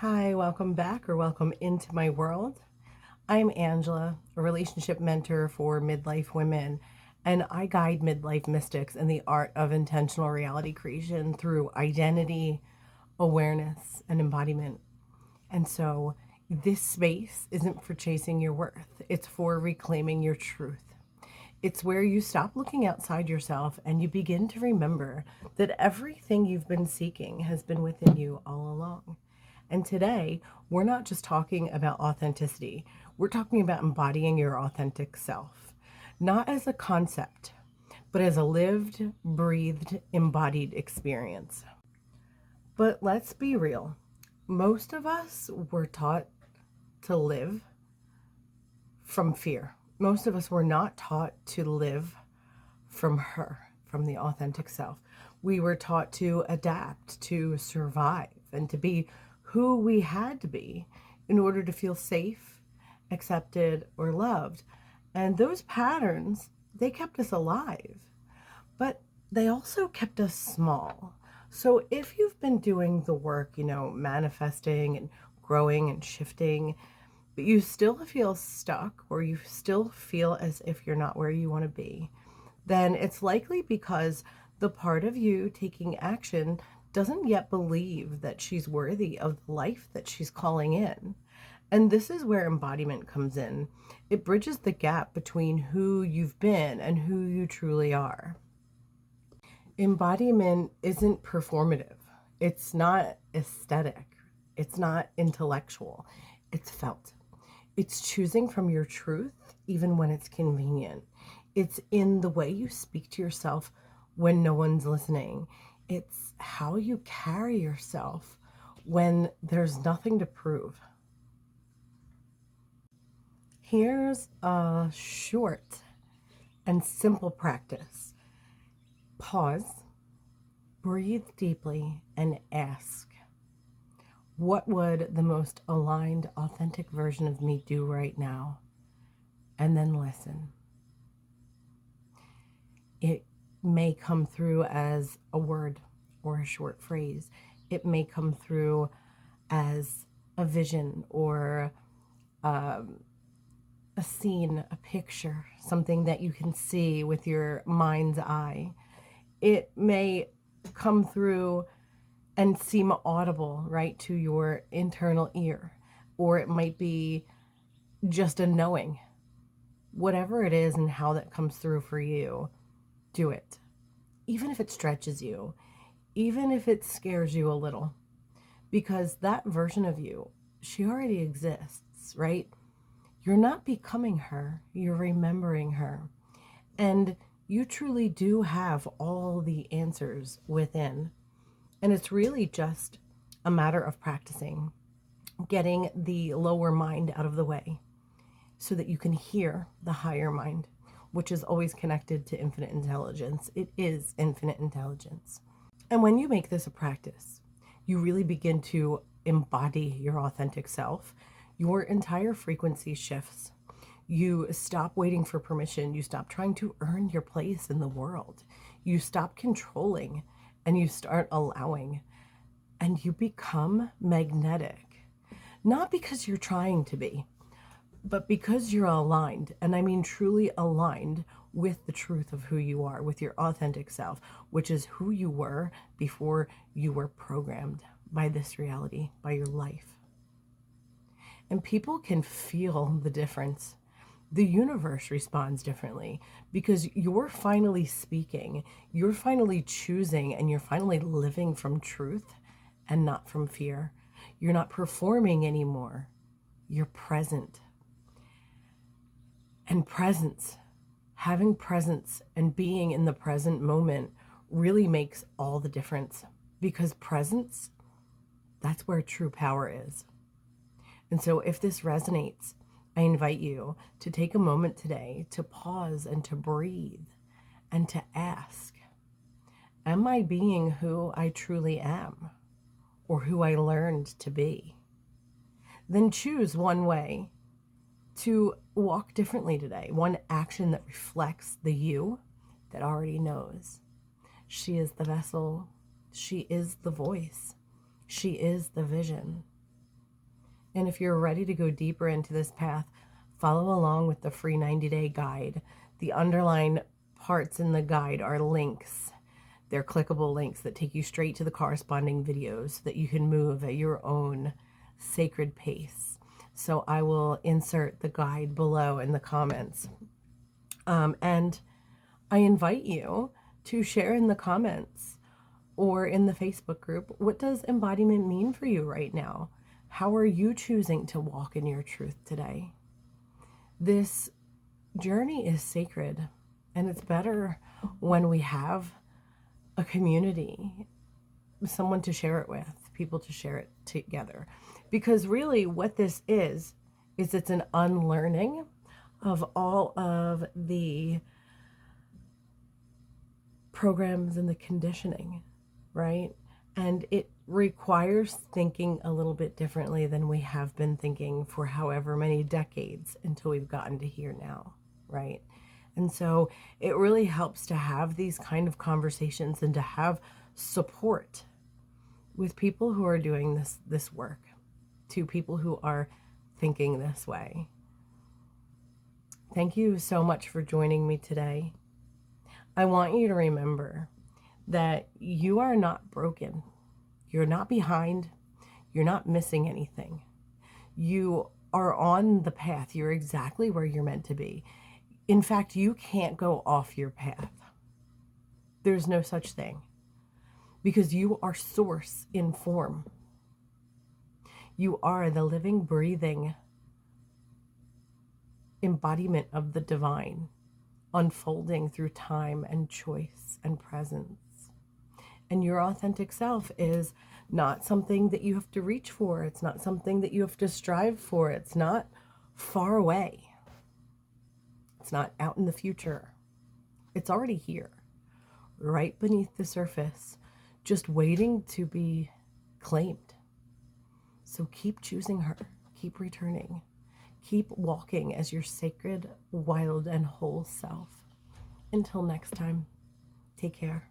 Hi, welcome back or welcome into my world. I'm Angela, a relationship mentor for midlife women, and I guide midlife mystics in the art of intentional reality creation through identity, awareness, and embodiment. And so, this space isn't for chasing your worth, it's for reclaiming your truth. It's where you stop looking outside yourself and you begin to remember that everything you've been seeking has been within you all along. And today, we're not just talking about authenticity, we're talking about embodying your authentic self, not as a concept, but as a lived, breathed, embodied experience. But let's be real. Most of us were taught to live from fear. Most of us were not taught to live from her, from the authentic self. We were taught to adapt, to survive, and to be who we had to be in order to feel safe, accepted, or loved. And those patterns, they kept us alive, but they also kept us small. So if you've been doing the work, manifesting and growing and shifting, but you still feel stuck or you still feel as if you're not where you want to be, then it's likely because the part of you taking action doesn't yet believe that she's worthy of the life that she's calling in. And this is where embodiment comes in. It bridges the gap between who you've been and who you truly are. Embodiment isn't performative. It's not aesthetic. It's not intellectual. It's felt. It's choosing from your truth even when it's convenient. It's in the way you speak to yourself when no one's listening. It's how you carry yourself when there's nothing to prove. Here's a short and simple practice. Pause, breathe deeply, and ask, what would the most aligned, authentic version of me do right now? And then listen. It may come through as a word or a short phrase. It may come through as a vision or a scene, a picture, something that you can see with your mind's eye. It may come through and seem audible, right, to your internal ear, or it might be just a knowing. Whatever it is and how that comes through for you, do it. Even if it stretches you, even if it scares you a little, because that version of you, she already exists, right? You're not becoming her, you're remembering her. And you truly do have all the answers within. And it's really just a matter of practicing, getting the lower mind out of the way so that you can hear the higher mind, which is always connected to infinite intelligence. It is infinite intelligence. And when you make this a practice, you really begin to embody your authentic self. Your entire frequency shifts. You stop waiting for permission. You stop trying to earn your place in the world. You stop controlling and you start allowing. And you become magnetic. Not because you're trying to be, but because you're aligned, and I mean truly aligned with the truth of who you are, with your authentic self, which is who you were before you were programmed by this reality, by your life. And people can feel the difference. The universe responds differently because you're finally speaking, you're finally choosing, and you're finally living from truth and not from fear. You're not performing anymore. You're present. And presence, having presence and being in the present moment really makes all the difference, because presence, that's where true power is. And so if this resonates, I invite you to take a moment today to pause and to breathe and to ask, am I being who I truly am or who I learned to be? Then choose one way to walk differently today, one action that reflects the you that already knows. She is the vessel. She is the voice. She is the vision. And if you're ready to go deeper into this path, follow along with the free 90-day guide. The underlying parts in the guide are links. They're clickable links that take you straight to the corresponding videos so that you can move at your own sacred pace. So I will insert the guide below in the comments. And I invite you to share in the comments or in the Facebook group, what does embodiment mean for you right now? How are you choosing to walk in your truth today? This journey is sacred, and it's better when we have a community, someone to share it with, people to share it together. Because really what this is it's an unlearning of all of the programs and the conditioning, right? And it requires thinking a little bit differently than we have been thinking for however many decades until we've gotten to here now, right? And so it really helps to have these kind of conversations and to have support with people who are doing this work, to people who are thinking this way. Thank you so much for joining me today. I want you to remember that you are not broken. You're not behind. You're not missing anything. You are on the path. You're exactly where you're meant to be. In fact, you can't go off your path. There's no such thing, because you are source in form. You are the living, breathing embodiment of the divine, unfolding through time and choice and presence. And your authentic self is not something that you have to reach for. It's not something that you have to strive for. It's not far away. It's not out in the future. It's already here, right beneath the surface, just waiting to be claimed. So keep choosing her, keep returning, keep walking as your sacred, wild, and whole self. Until next time, take care.